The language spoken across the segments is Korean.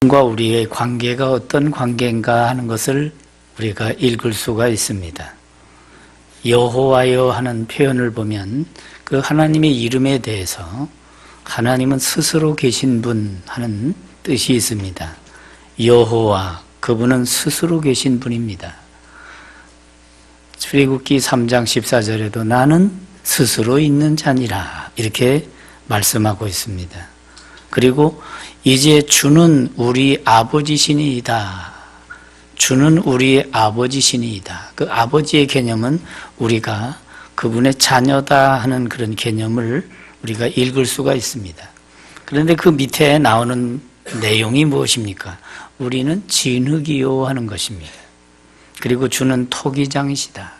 과 우리의 관계가 어떤 관계인가 하는 것을 우리가 읽을 수가 있습니다. 여호와여 하는 표현을 보면 그 하나님의 이름에 대해서 하나님은 스스로 계신 분 하는 뜻이 있습니다. 여호와, 그분은 스스로 계신 분입니다. 출애굽기 3장 14절에도 나는 스스로 있는 자니라 이렇게 말씀하고 있습니다. 그리고 이제 주는 우리 아버지시니이다. 주는 우리의 아버지시니이다. 그 아버지의 개념은 우리가 그분의 자녀다 하는 그런 개념을 우리가 읽을 수가 있습니다. 그런데 그 밑에 나오는 내용이 무엇입니까? 우리는 진흙이요 하는 것입니다. 그리고 주는 토기장이시다.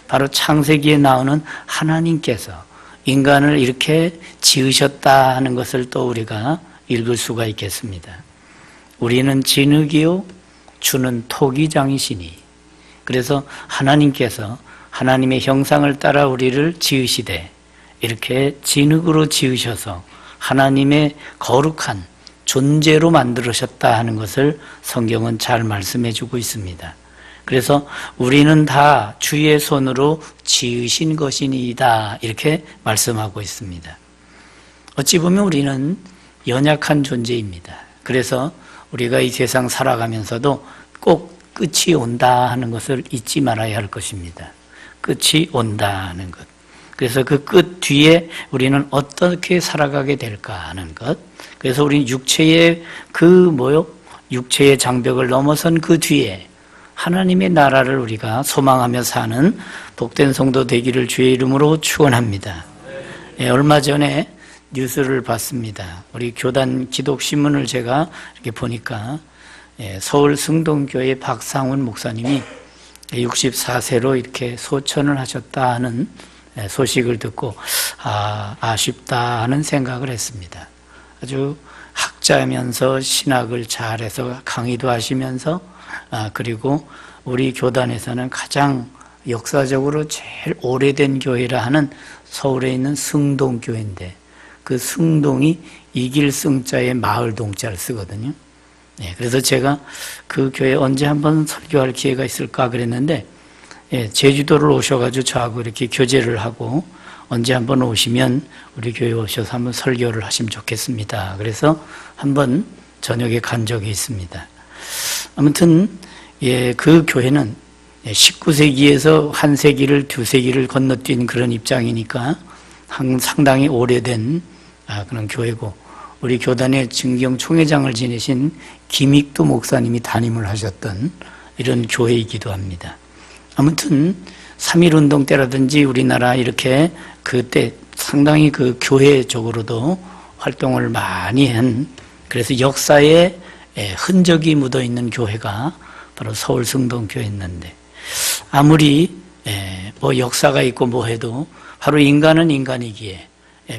바로 창세기에 나오는 하나님께서 인간을 이렇게 지으셨다 하는 것을 또 우리가 읽을 수가 있겠습니다. 우리는 진흙이요 주는 토기장이시니. 그래서 하나님께서 하나님의 형상을 따라 우리를 지으시되 이렇게 진흙으로 지으셔서 하나님의 거룩한 존재로 만들으셨다 하는 것을 성경은 잘 말씀해 주고 있습니다. 그래서 우리는 다 주의 손으로 지으신 것이니이다 이렇게 말씀하고 있습니다. 어찌 보면 우리는 연약한 존재입니다. 그래서 우리가 이 세상 살아가면서도 꼭 끝이 온다 하는 것을 잊지 말아야 할 것입니다. 끝이 온다 하는 것. 그래서 그 끝 뒤에 우리는 어떻게 살아가게 될까 하는 것. 그래서 우리는 육체의 육체의 장벽을 넘어선 그 뒤에 하나님의 나라를 우리가 소망하며 사는 복된 성도 되기를 주의 이름으로 축원합니다. 얼마 전에 뉴스를 봤습니다. 우리 교단 기독신문을 제가 이렇게 보니까 서울 승동교회 박상훈 목사님이 64세로 이렇게 소천을 하셨다 하는 소식을 듣고 아쉽다 하는 생각을 했습니다. 아주 학자면서 신학을 잘해서 강의도 하시면서 그리고 우리 교단에서는 가장 역사적으로 제일 오래된 교회라 하는 서울에 있는 승동교회인데 그 승동이 이길 승자에 마을 동자를 쓰거든요. 그래서 제가 그 교회 언제 한번 설교할 기회가 있을까 그랬는데 제주도를 오셔가지고 저하고 이렇게 교제를 하고 언제 한번 오시면 우리 교회 오셔서 한번 설교를 하시면 좋겠습니다. 그래서 한번 저녁에 간 적이 있습니다. 아무튼 그 교회는 19세기에서 한 세기를 두 세기를 건너뛴 그런 입장이니까 상당히 오래된 그런 교회고 우리 교단의 증경 총회장을 지내신 김익도 목사님이 담임을 하셨던 이런 교회이기도 합니다. 아무튼 3.1운동 때라든지 우리나라 이렇게 그때 상당히 그 교회적으로도 활동을 많이 한 그래서 역사에 흔적이 묻어있는 교회가 바로 서울 승동교회였는데 아무리 뭐 역사가 있고 뭐 해도 바로 인간은 인간이기에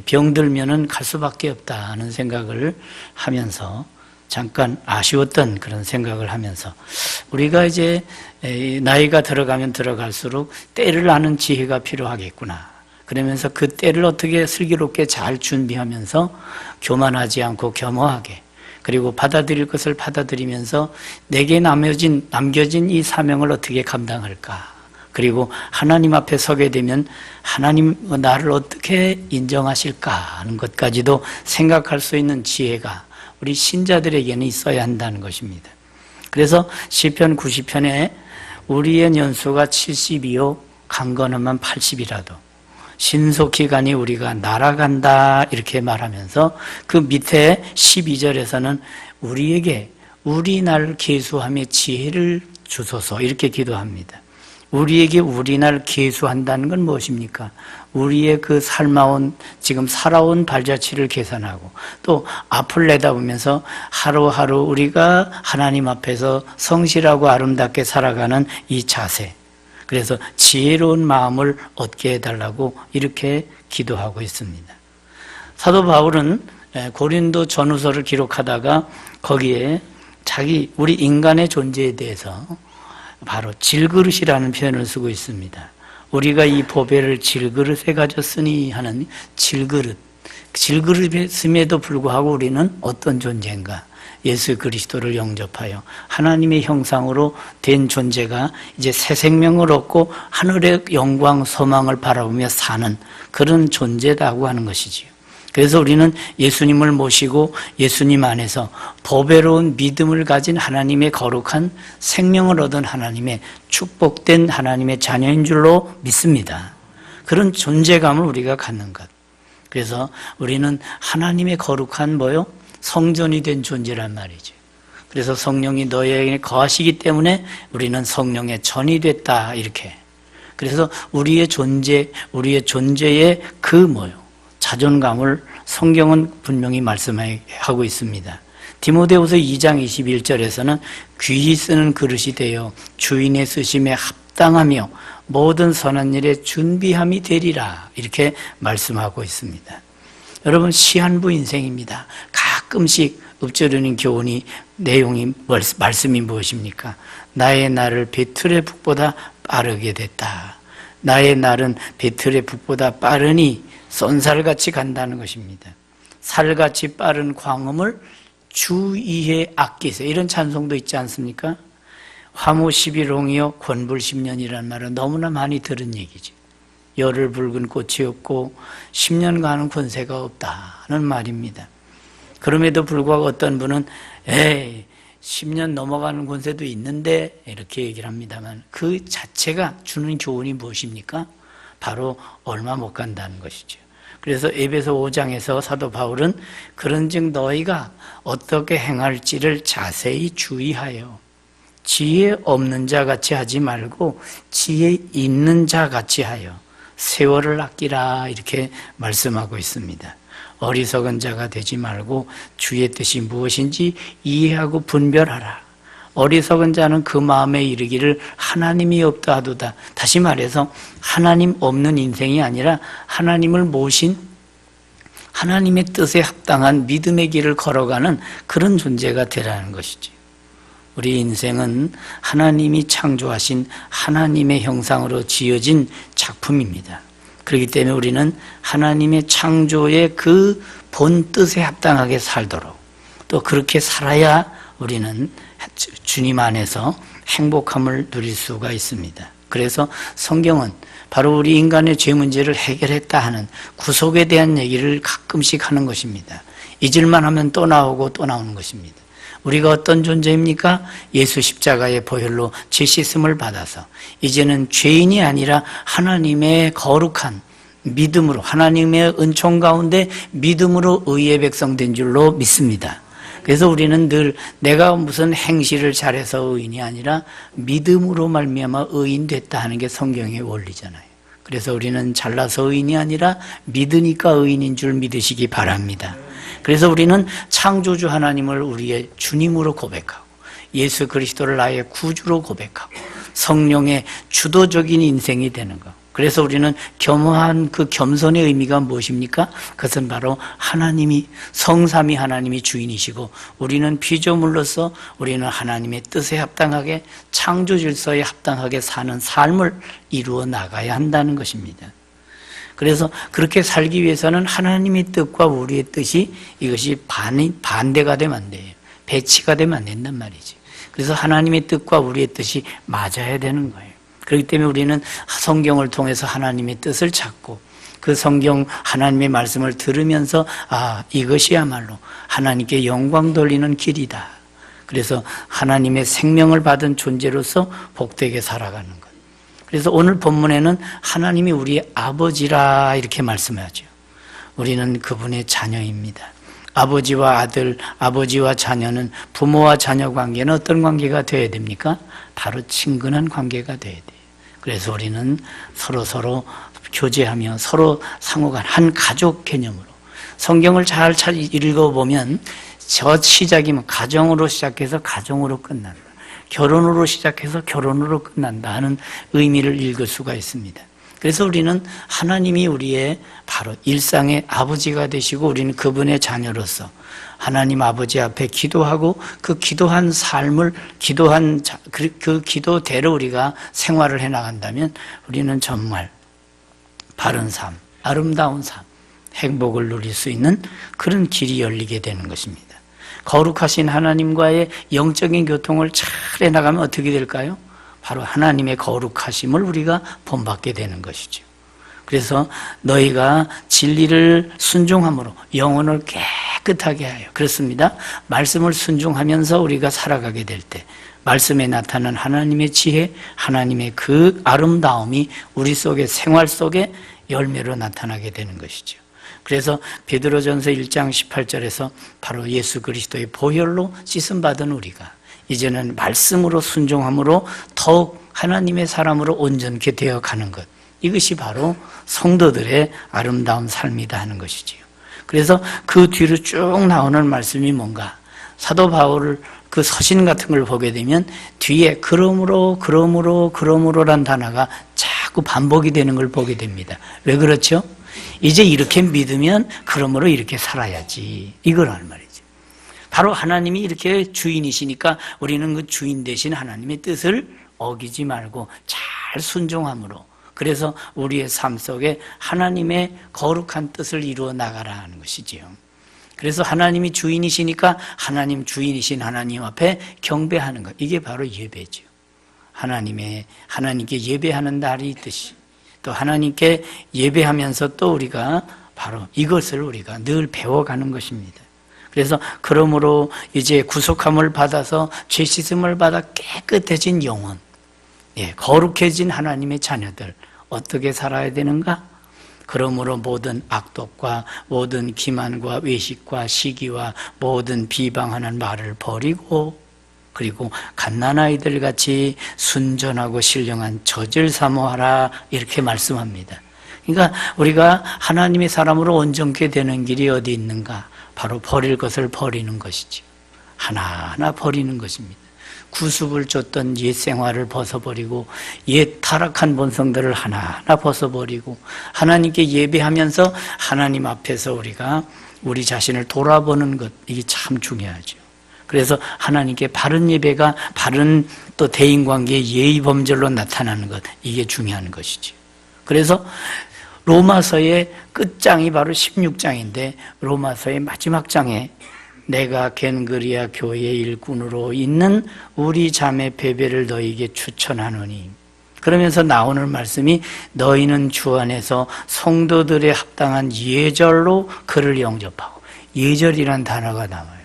병들면은 갈 수밖에 없다는 생각을 하면서 잠깐 아쉬웠던 그런 생각을 하면서 우리가 이제 나이가 들어가면 들어갈수록 때를 아는 지혜가 필요하겠구나. 그러면서 그 때를 어떻게 슬기롭게 잘 준비하면서 교만하지 않고 겸허하게 그리고 받아들일 것을 받아들이면서 내게 남겨진 이 사명을 어떻게 감당할까. 그리고 하나님 앞에 서게 되면 하나님 나를 어떻게 인정하실까 하는 것까지도 생각할 수 있는 지혜가 우리 신자들에게는 있어야 한다는 것입니다. 그래서 시편 90편에 우리의 연수가 70이요 강건하면 80이라도 신속히 가니 우리가 날아간다 이렇게 말하면서 그 밑에 12절에서는 우리에게 우리 날 계수함의 지혜를 주소서 이렇게 기도합니다. 우리에게 우리 날 계수한다는 건 무엇입니까? 우리의 그 지금 살아온 발자취를 계산하고 또 앞을 내다보면서 하루하루 우리가 하나님 앞에서 성실하고 아름답게 살아가는 이 자세. 그래서 지혜로운 마음을 얻게 해달라고 이렇게 기도하고 있습니다. 사도 바울은 고린도 전후서를 기록하다가 거기에 우리 인간의 존재에 대해서 바로 질그릇이라는 표현을 쓰고 있습니다. 우리가 이 보배를 질그릇에 가졌으니 하는 질그릇. 질그릇임에도 불구하고 우리는 어떤 존재인가? 예수 그리스도를 영접하여 하나님의 형상으로 된 존재가 이제 새 생명을 얻고 하늘의 영광 소망을 바라보며 사는 그런 존재다고 하는 것이지요. 그래서 우리는 예수님을 모시고 예수님 안에서 보배로운 믿음을 가진 하나님의 거룩한 생명을 얻은 하나님의 축복된 하나님의 자녀인 줄로 믿습니다. 그런 존재감을 우리가 갖는 것. 그래서 우리는 하나님의 거룩한 성전이 된 존재란 말이죠. 그래서 성령이 너희에게 거하시기 때문에 우리는 성령의 전이 됐다 이렇게. 그래서 우리의 존재의 자존감을 성경은 분명히 말씀하고 있습니다. 디모데후서 2장 21절에서는 귀히 쓰는 그릇이 되어 주인의 쓰심에 합당하며 모든 선한 일에 준비함이 되리라 이렇게 말씀하고 있습니다. 여러분 시한부 인생입니다. 가끔씩 읊조리는 말씀이 무엇입니까? 나의 날을 베틀의 북보다 빠르게 됐다. 나의 날은 베틀의 북보다 빠르니 쏜살같이 간다는 것입니다. 살같이 빠른 광음을 주의에 아끼세요. 이런 찬송도 있지 않습니까? 화무 11홍이요 권불 10년이라는 말은 너무나 많이 들은 얘기죠. 열을 붉은 꽃이 없고 10년 가는 권세가 없다는 말입니다. 그럼에도 불구하고 어떤 분은 10년 넘어가는 권세도 있는데 이렇게 얘기를 합니다만 그 자체가 주는 교훈이 무엇입니까? 바로 얼마 못 간다는 것이죠. 그래서 에베소 5장에서 사도 바울은 그런즉 너희가 어떻게 행할지를 자세히 주의하여 지혜 없는 자 같이 하지 말고 지혜 있는 자 같이 하여 세월을 아끼라 이렇게 말씀하고 있습니다. 어리석은 자가 되지 말고 주의 뜻이 무엇인지 이해하고 분별하라. 어리석은 자는 그 마음에 이르기를 하나님이 없다 하도다. 다시 말해서 하나님 없는 인생이 아니라 하나님을 모신 하나님의 뜻에 합당한 믿음의 길을 걸어가는 그런 존재가 되라는 것이지. 우리 인생은 하나님이 창조하신 하나님의 형상으로 지어진 작품입니다. 그렇기 때문에 우리는 하나님의 창조의 그 본 뜻에 합당하게 살도록 또 그렇게 살아야 우리는 주님 안에서 행복함을 누릴 수가 있습니다. 그래서 성경은 바로 우리 인간의 죄 문제를 해결했다 하는 구속에 대한 얘기를 가끔씩 하는 것입니다. 잊을만 하면 또 나오고 또 나오는 것입니다. 우리가 어떤 존재입니까? 예수 십자가의 보혈로 죄 씻음을 받아서 이제는 죄인이 아니라 하나님의 거룩한 믿음으로 하나님의 은총 가운데 믿음으로 의의 백성 된 줄로 믿습니다. 그래서 우리는 늘 내가 무슨 행실을 잘해서 의인이 아니라 믿음으로 말미암아 의인 됐다 하는 게 성경의 원리잖아요. 그래서 우리는 잘나서 의인이 아니라 믿으니까 의인인 줄 믿으시기 바랍니다. 그래서 우리는 창조주 하나님을 우리의 주님으로 고백하고 예수 그리스도를 나의 구주로 고백하고 성령의 주도적인 인생이 되는 것. 그래서 우리는 겸허한 그 겸손의 의미가 무엇입니까? 그것은 바로 하나님이 성삼위 하나님이 주인이시고 우리는 피조물로서 우리는 하나님의 뜻에 합당하게 창조 질서에 합당하게 사는 삶을 이루어 나가야 한다는 것입니다. 그래서 그렇게 살기 위해서는 하나님의 뜻과 우리의 뜻이 이것이 반대가 되면 안 돼요. 배치가 되면 안 된단 말이지. 그래서 하나님의 뜻과 우리의 뜻이 맞아야 되는 거예요. 그렇기 때문에 우리는 성경을 통해서 하나님의 뜻을 찾고 그 성경 하나님의 말씀을 들으면서 이것이야말로 하나님께 영광 돌리는 길이다. 그래서 하나님의 생명을 받은 존재로서 복되게 살아가는 것. 그래서 오늘 본문에는 하나님이 우리의 아버지라 이렇게 말씀하죠. 우리는 그분의 자녀입니다. 아버지와 아들, 아버지와 자녀는 부모와 자녀 관계는 어떤 관계가 되어야 됩니까? 바로 친근한 관계가 되어야 돼요. 그래서 우리는 서로 교제하며 서로 상호간 한 가족 개념으로 성경을 잘 읽어보면 저 시작이면 가정으로 시작해서 가정으로 끝난다. 결혼으로 시작해서 결혼으로 끝난다 하는 의미를 읽을 수가 있습니다. 그래서 우리는 하나님이 우리의 바로 일상의 아버지가 되시고 우리는 그분의 자녀로서 하나님 아버지 앞에 기도하고 그 기도한 삶을 그 기도대로 우리가 생활을 해나간다면 우리는 정말 바른 삶, 아름다운 삶, 행복을 누릴 수 있는 그런 길이 열리게 되는 것입니다. 거룩하신 하나님과의 영적인 교통을 잘 해나가면 어떻게 될까요? 바로 하나님의 거룩하심을 우리가 본받게 되는 것이죠. 그래서 너희가 진리를 순종함으로 영혼을 깨끗하게 하여, 그렇습니다. 말씀을 순종하면서 우리가 살아가게 될 때 말씀에 나타난 하나님의 지혜, 하나님의 그 아름다움이 우리 속에, 생활 속에 열매로 나타나게 되는 것이죠. 그래서 베드로전서 1장 18절에서 바로 예수 그리스도의 보혈로 씻음받은 우리가 이제는 말씀으로 순종함으로 더욱 하나님의 사람으로 온전케 되어가는 것, 이것이 바로 성도들의 아름다운 삶이다 하는 것이지요. 그래서 그 뒤로 쭉 나오는 말씀이 뭔가, 사도 바울 그 서신 같은 걸 보게 되면 뒤에 그러므로란 단어가 자꾸 반복이 되는 걸 보게 됩니다. 왜 그렇죠? 이제 이렇게 믿으면 그러므로 이렇게 살아야지, 이거란 말이죠. 바로 하나님이 이렇게 주인이시니까 우리는 그 주인 대신 하나님의 뜻을 어기지 말고 잘 순종함으로, 그래서 우리의 삶 속에 하나님의 거룩한 뜻을 이루어 나가라 하는 것이지요. 그래서 하나님이 주인이시니까 하나님, 주인이신 하나님 앞에 경배하는 것, 이게 바로 예배죠. 하나님께 예배하는 날이 있듯이 또 하나님께 예배하면서 또 우리가 바로 이것을 우리가 늘 배워가는 것입니다. 그래서 그러므로 이제 구속함을 받아서 죄 씻음을 받아 깨끗해진 영혼, 거룩해진 하나님의 자녀들 어떻게 살아야 되는가? 그러므로 모든 악독과 모든 기만과 외식과 시기와 모든 비방하는 말을 버리고, 그리고 갓난아이들 같이 순전하고 신령한 젖을 사모하라, 이렇게 말씀합니다. 그러니까 우리가 하나님의 사람으로 온전케 되는 길이 어디 있는가? 바로 버릴 것을 버리는 것이죠. 하나하나 버리는 것입니다. 구습을 줬던 옛 생활을 벗어버리고 옛 타락한 본성들을 하나하나 벗어버리고 하나님께 예배하면서 하나님 앞에서 우리가 우리 자신을 돌아보는 것, 이게 참 중요하죠. 그래서 하나님께 바른 예배가 바른 또 대인관계의 예의 범절로 나타나는 것, 이게 중요한 것이죠. 그래서 로마서의 끝장이 바로 16장인데 로마서의 마지막 장에 내가 겐그리아 교회의 일꾼으로 있는 우리 자매 베베를 너희에게 추천하노니, 그러면서 나오는 말씀이 너희는 주 안에서 성도들의 합당한 예절로 그를 영접하고, 예절이란 단어가 나와요.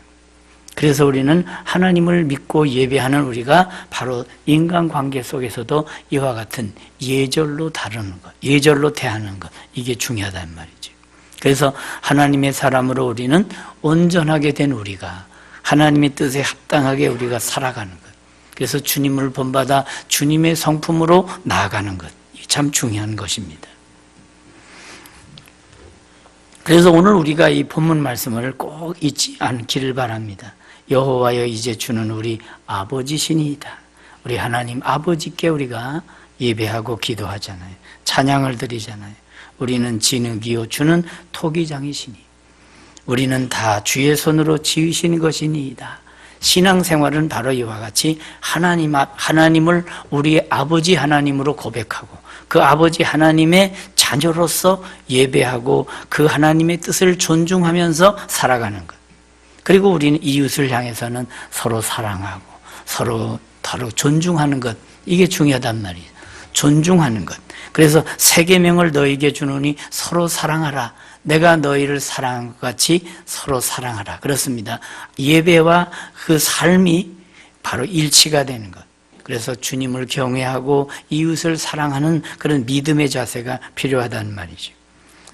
그래서 우리는 하나님을 믿고 예배하는 우리가 바로 인간관계 속에서도 이와 같은 예절로 다루는 것, 예절로 대하는 것, 이게 중요하단 말이죠. 그래서 하나님의 사람으로 우리는 온전하게 된 우리가 하나님의 뜻에 합당하게 우리가 살아가는 것, 그래서 주님을 본받아 주님의 성품으로 나아가는 것, 이게 참 중요한 것입니다. 그래서 오늘 우리가 이 본문 말씀을 꼭 잊지 않기를 바랍니다. 여호와여 이제 주는 우리 아버지시니이다. 우리 하나님 아버지께 우리가 예배하고 기도하잖아요. 찬양을 드리잖아요. 우리는 진흙이요 주는 토기장이시니 우리는 다 주의 손으로 지으신 것이니이다. 신앙생활은 바로 이와 같이 하나님을 우리의 아버지 하나님으로 고백하고 그 아버지 하나님의 자녀로서 예배하고 그 하나님의 뜻을 존중하면서 살아가는 것. 그리고 우리는 이웃을 향해서는 서로 사랑하고 서로 존중하는 것, 이게 중요하단 말이에요. 존중하는 것. 그래서 새 계명을 너희에게 주노니 서로 사랑하라. 내가 너희를 사랑한 것 같이 서로 사랑하라. 그렇습니다. 예배와 그 삶이 바로 일치가 되는 것. 그래서 주님을 경외하고 이웃을 사랑하는 그런 믿음의 자세가 필요하다는 말이죠.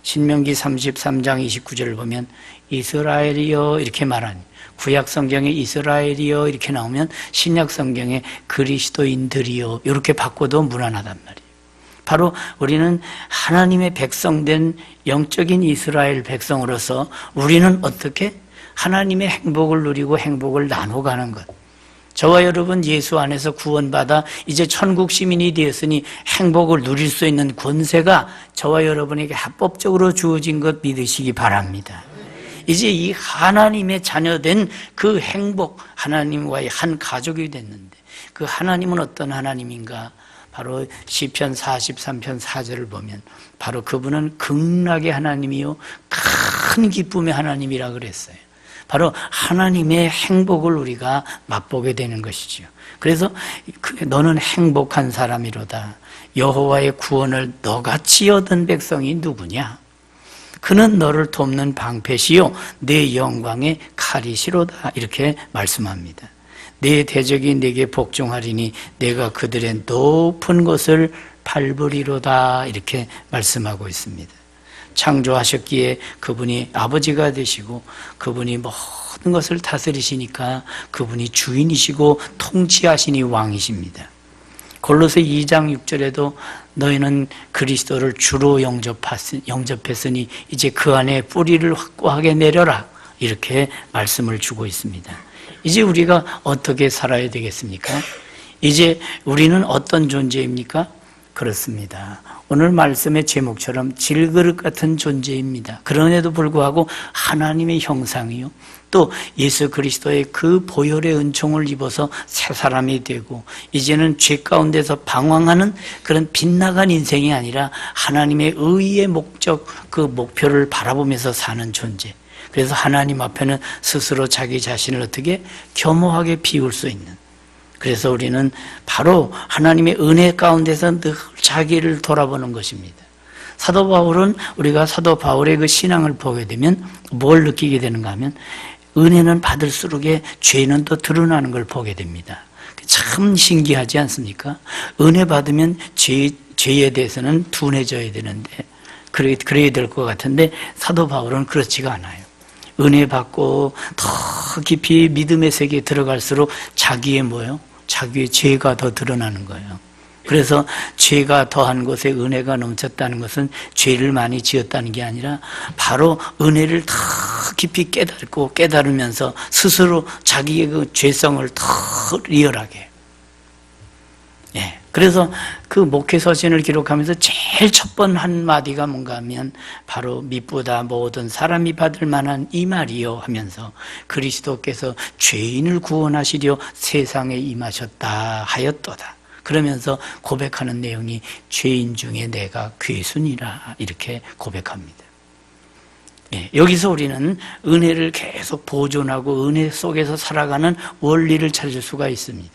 신명기 33장 29절을 보면 이스라엘이여 이렇게 말하니, 구약 성경에 이스라엘이여 이렇게 나오면 신약 성경에 그리스도인들이여 이렇게 바꿔도 무난하단 말이에요. 바로 우리는 하나님의 백성된 영적인 이스라엘 백성으로서 우리는 어떻게 하나님의 행복을 누리고 행복을 나눠가는 것. 저와 여러분 예수 안에서 구원받아 이제 천국 시민이 되었으니 행복을 누릴 수 있는 권세가 저와 여러분에게 합법적으로 주어진 것 믿으시기 바랍니다. 이제 이 하나님의 자녀된 그 행복, 하나님과의 한 가족이 됐는데 그 하나님은 어떤 하나님인가? 바로 시편 43편 4절을 보면 바로 그분은 극락의 하나님이요 큰 기쁨의 하나님이라 그랬어요. 바로 하나님의 행복을 우리가 맛보게 되는 것이지요. 그래서 너는 행복한 사람이로다. 여호와의 구원을 너같이 얻은 백성이 누구냐? 그는 너를 돕는 방패시요 내 영광의 칼이시로다. 이렇게 말씀합니다. 내 대적이 내게 복종하리니 내가 그들의 높은 곳을 밟으리로다. 이렇게 말씀하고 있습니다. 창조하셨기에 그분이 아버지가 되시고 그분이 모든 것을 다스리시니까 그분이 주인이시고 통치하시니 왕이십니다. 골로새 2장 6절에도 너희는 그리스도를 주로 영접했으니 이제 그 안에 뿌리를 확고하게 내려라. 이렇게 말씀을 주고 있습니다. 이제 우리가 어떻게 살아야 되겠습니까? 이제 우리는 어떤 존재입니까? 그렇습니다. 오늘 말씀의 제목처럼 질그릇 같은 존재입니다. 그럼에도 불구하고 하나님의 형상이요, 또 예수 그리스도의 그 보혈의 은총을 입어서 새 사람이 되고 이제는 죄 가운데서 방황하는 그런 빗나간 인생이 아니라 하나님의 의의 목적, 그 목표를 바라보면서 사는 존재. 그래서 하나님 앞에는 스스로 자기 자신을 어떻게 겸허하게 비울 수 있는, 그래서 우리는 바로 하나님의 은혜 가운데서 늘 자기를 돌아보는 것입니다. 사도 바울은 우리가 사도 바울의 그 신앙을 보게 되면 뭘 느끼게 되는가 하면 은혜는 받을수록에 죄는 더 드러나는 걸 보게 됩니다. 참 신기하지 않습니까? 은혜 받으면 죄에 대해서는 둔해져야 되는데 그래야 될 것 같은데 사도 바울은 그렇지가 않아요. 은혜 받고 더 깊이 믿음의 세계에 들어갈수록 자기의 자기의 죄가 더 드러나는 거예요. 그래서 죄가 더한 곳에 은혜가 넘쳤다는 것은 죄를 많이 지었다는 게 아니라 바로 은혜를 더 깊이 깨달으면서 스스로 자기의 그 죄성을 더 리얼하게. 그래서 그 목회 서신을 기록하면서 제일 첫 번 한마디가 뭔가 하면 바로 미쁘다 모든 사람이 받을 만한 이 말이요 하면서 그리스도께서 죄인을 구원하시려 세상에 임하셨다 하였도다. 그러면서 고백하는 내용이 죄인 중에 내가 괴순이라 이렇게 고백합니다. 여기서 우리는 은혜를 계속 보존하고 은혜 속에서 살아가는 원리를 찾을 수가 있습니다.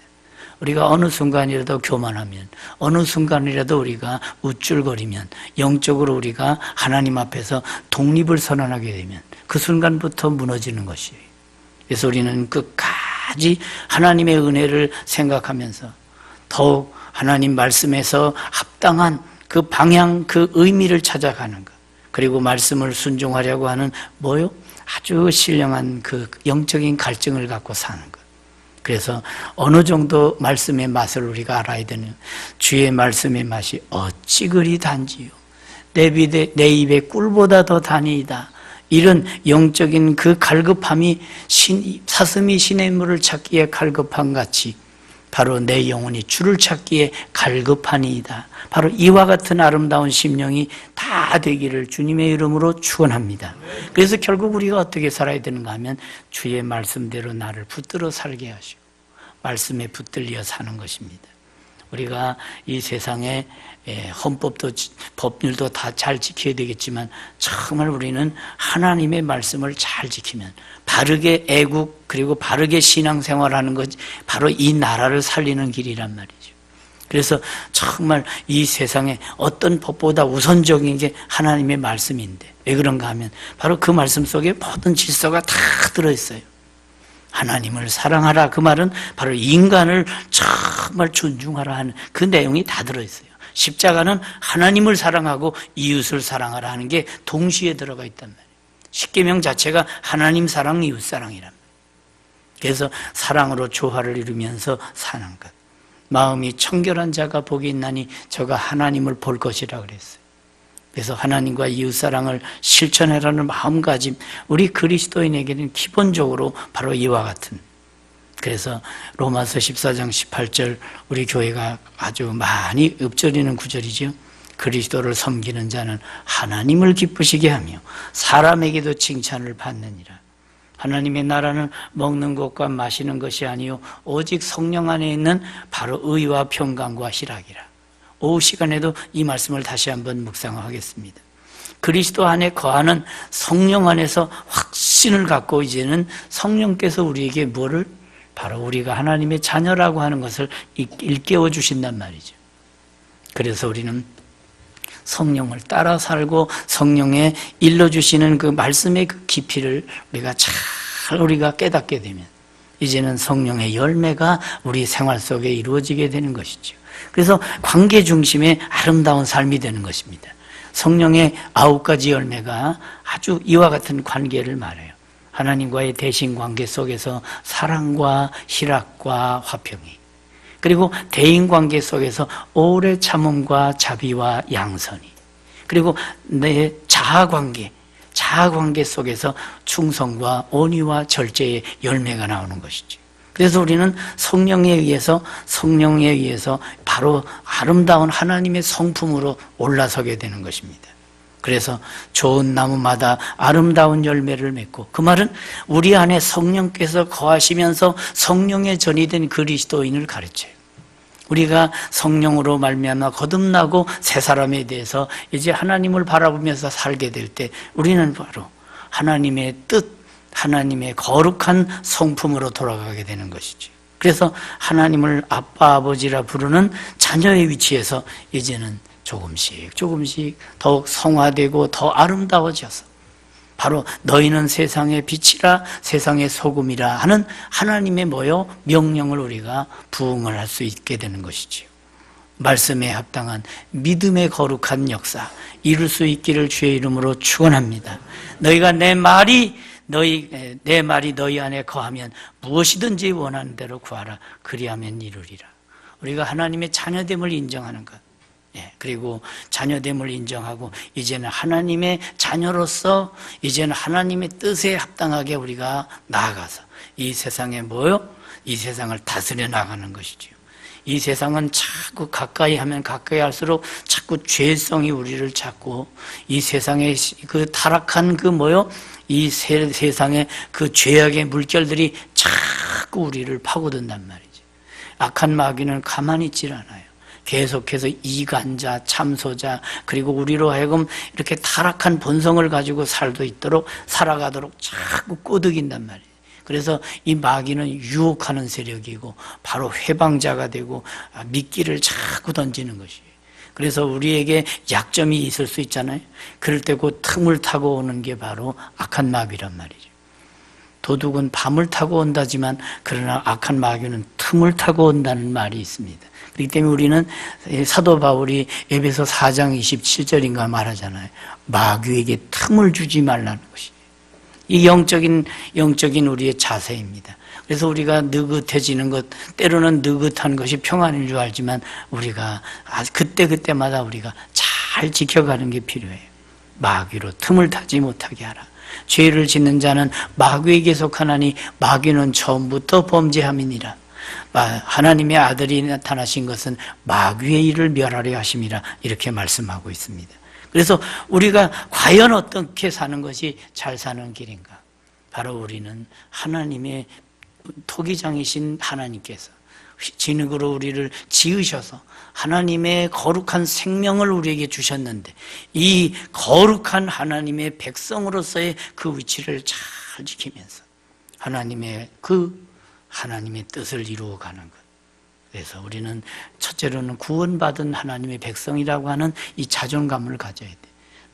우리가 어느 순간이라도 교만하면, 어느 순간이라도 우리가 우쭐거리면, 영적으로 우리가 하나님 앞에서 독립을 선언하게 되면 그 순간부터 무너지는 것이에요. 그래서 우리는 끝까지 하나님의 은혜를 생각하면서 더욱 하나님 말씀에서 합당한 그 방향, 그 의미를 찾아가는 것, 그리고 말씀을 순종하려고 하는 아주 신령한 그 영적인 갈증을 갖고 사는 것. 그래서 어느 정도 말씀의 맛을 우리가 알아야 되는, 주의 말씀의 맛이 어찌 그리 단지요 내 입에 꿀보다 더 단이다. 이런 영적인 그 갈급함이 사슴이 시냇 물을 찾기에 갈급한 같이 바로 내 영혼이 주를 찾기에 갈급하니이다. 바로 이와 같은 아름다운 심령이 다 되기를 주님의 이름으로 축원합니다. 그래서 결국 우리가 어떻게 살아야 되는가 하면 주의 말씀대로 나를 붙들어 살게 하시고 말씀에 붙들려 사는 것입니다. 우리가 이 세상에 헌법도 법률도 다 잘 지켜야 되겠지만 정말 우리는 하나님의 말씀을 잘 지키면 바르게 애국 그리고 바르게 신앙생활하는 것, 바로 이 나라를 살리는 길이란 말이죠. 그래서 정말 이 세상에 어떤 법보다 우선적인 게 하나님의 말씀인데 왜 그런가 하면 바로 그 말씀 속에 모든 질서가 다 들어있어요. 하나님을 사랑하라, 그 말은 바로 인간을 정말 존중하라 하는 그 내용이 다 들어있어요. 십자가는 하나님을 사랑하고 이웃을 사랑하라 하는 게 동시에 들어가 있단 말이에요. 십계명 자체가 하나님 사랑, 이웃 사랑이란 말이에요. 그래서 사랑으로 조화를 이루면서 사는 것. 마음이 청결한 자가 복이 있나니 저가 하나님을 볼 것이라 그랬어요. 그래서 하나님과 이웃사랑을 실천하라는 마음가짐, 우리 그리스도인에게는 기본적으로 바로 이와 같은, 그래서 로마서 14장 18절 우리 교회가 아주 많이 읊조리는 구절이죠. 그리스도를 섬기는 자는 하나님을 기쁘시게 하며 사람에게도 칭찬을 받느니라. 하나님의 나라는 먹는 것과 마시는 것이 아니요 오직 성령 안에 있는 바로 의와 평강과 희락이라. 오후 시간에도 이 말씀을 다시 한번 묵상하겠습니다. 그리스도 안에 거하는 성령 안에서 확신을 갖고 이제는 성령께서 우리에게 뭐를? 바로 우리가 하나님의 자녀라고 하는 것을 일깨워 주신단 말이죠. 그래서 우리는 성령을 따라 살고 성령에 일러주시는 그 말씀의 그 깊이를 우리가 깨닫게 되면 이제는 성령의 열매가 우리 생활 속에 이루어지게 되는 것이죠. 그래서 관계 중심의 아름다운 삶이 되는 것입니다. 성령의 9가지 열매가 아주 이와 같은 관계를 말해요. 하나님과의 대신관계 속에서 사랑과 희락과 화평이, 그리고 대인관계 속에서 오래 참음과 자비와 양선이, 그리고 내 자아관계 속에서 충성과 온유와 절제의 열매가 나오는 것이죠. 그래서 우리는 성령에 의해서 바로 아름다운 하나님의 성품으로 올라서게 되는 것입니다. 그래서 좋은 나무마다 아름다운 열매를 맺고, 그 말은 우리 안에 성령께서 거하시면서 성령의 전이 된 그리스도인을 가르쳐요. 우리가 성령으로 말미암아 거듭나고 새 사람에 대해서 이제 하나님을 바라보면서 살게 될 때 우리는 바로 하나님의 뜻, 하나님의 거룩한 성품으로 돌아가게 되는 것이죠. 그래서 하나님을 아빠, 아버지라 부르는 자녀의 위치에서 이제는 조금씩 더욱 성화되고 더 아름다워져서 바로 너희는 세상의 빛이라 세상의 소금이라 하는 하나님의 명령을 우리가 부응을 할 수 있게 되는 것이지요. 말씀에 합당한 믿음의 거룩한 역사 이룰 수 있기를 주의 이름으로 축원합니다. 너희가 내 말이 너희 안에 거하면 무엇이든지 원하는 대로 구하라. 그리하면 이루리라. 우리가 하나님의 자녀됨을 인정하는 것, 그리고 자녀됨을 인정하고 이제는 하나님의 자녀로서 이제는 하나님의 뜻에 합당하게 우리가 나아가서 이 세상에 이 세상을 다스려 나가는 것이지요. 이 세상은 자꾸 가까이 하면 가까이 할수록 자꾸 죄성이 우리를 찾고 이 세상의 그 타락한 이 세상의 그 죄악의 물결들이 자꾸 우리를 파고든단 말이죠. 악한 마귀는 가만히 있질 않아요. 계속해서 이간자, 참소자, 그리고 우리로 하여금 이렇게 타락한 본성을 가지고 살아가도록 자꾸 꼬드긴단 말이에요. 그래서 이 마귀는 유혹하는 세력이고 바로 회방자가 되고 미끼를 자꾸 던지는 것이에요. 그래서 우리에게 약점이 있을 수 있잖아요. 그럴 때 그 틈을 타고 오는 게 바로 악한 마귀란 말이죠. 도둑은 밤을 타고 온다지만 그러나 악한 마귀는 틈을 타고 온다는 말이 있습니다. 그렇기 때문에 우리는 사도 바울이 에베소 4장 27절인가 말하잖아요. 마귀에게 틈을 주지 말라는 것이에요. 이 영적인 우리의 자세입니다. 그래서 우리가 느긋해지는 것, 때로는 느긋한 것이 평안인 줄 알지만 우리가 그때마다 우리가 잘 지켜가는 게 필요해요. 마귀로 틈을 타지 못하게 하라. 죄를 짓는 자는 마귀에게 속하나니 마귀는 처음부터 범죄함이니라. 하나님의 아들이 나타나신 것은 마귀의 일을 멸하려 하심이라 이렇게 말씀하고 있습니다. 그래서 우리가 과연 어떻게 사는 것이 잘 사는 길인가? 바로 우리는 하나님의 토기장이신 하나님께서 진흙으로 우리를 지으셔서 하나님의 거룩한 생명을 우리에게 주셨는데 이 거룩한 하나님의 백성으로서의 그 위치를 잘 지키면서 하나님의 뜻을 이루어가는 것. 그래서 우리는 첫째로는 구원받은 하나님의 백성이라고 하는 이 자존감을 가져야 돼.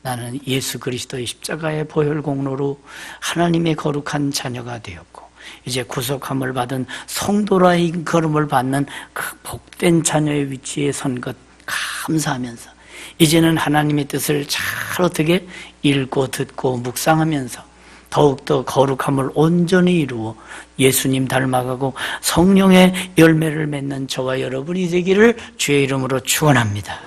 나는 예수 그리스도의 십자가의 보혈 공로로 하나님의 거룩한 자녀가 되었고 이제 구속함을 받은 성도라의 걸음을 받는 그 복된 자녀의 위치에 선 것 감사하면서 이제는 하나님의 뜻을 잘 어떻게 읽고 듣고 묵상하면서 더욱더 거룩함을 온전히 이루어 예수님 닮아가고 성령의 열매를 맺는 저와 여러분이 되기를 주의 이름으로 축원합니다.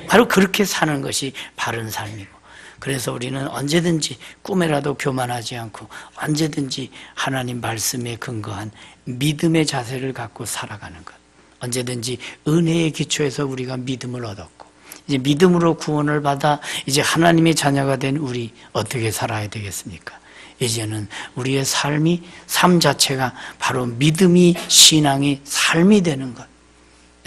바로 그렇게 사는 것이 바른 삶이고 그래서 우리는 언제든지 꿈에라도 교만하지 않고 언제든지 하나님 말씀에 근거한 믿음의 자세를 갖고 살아가는 것, 언제든지 은혜의 기초에서 우리가 믿음을 얻었고 이제 믿음으로 구원을 받아 이제 하나님의 자녀가 된 우리 어떻게 살아야 되겠습니까? 이제는 우리의 삶 자체가 바로 믿음이 신앙이 삶이 되는 것.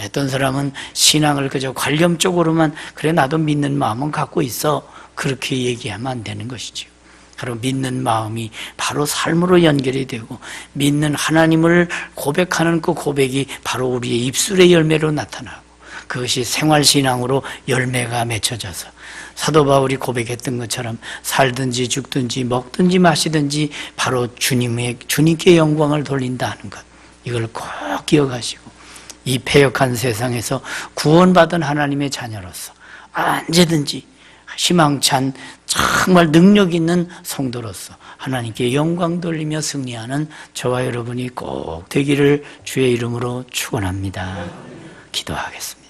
어떤 사람은 신앙을 그저 관념적으로만 그래 나도 믿는 마음은 갖고 있어 그렇게 얘기하면 안 되는 것이죠. 바로 믿는 마음이 바로 삶으로 연결이 되고 믿는 하나님을 고백하는 그 고백이 바로 우리의 입술의 열매로 나타나고 그것이 생활신앙으로 열매가 맺혀져서 사도 바울이 고백했던 것처럼 살든지 죽든지 먹든지 마시든지 바로 주님께 영광을 돌린다는 것, 이걸 꼭 기억하시고 이 패역한 세상에서 구원받은 하나님의 자녀로서 언제든지 희망찬 정말 능력 있는 성도로서 하나님께 영광 돌리며 승리하는 저와 여러분이 꼭 되기를 주의 이름으로 축원합니다. 기도하겠습니다.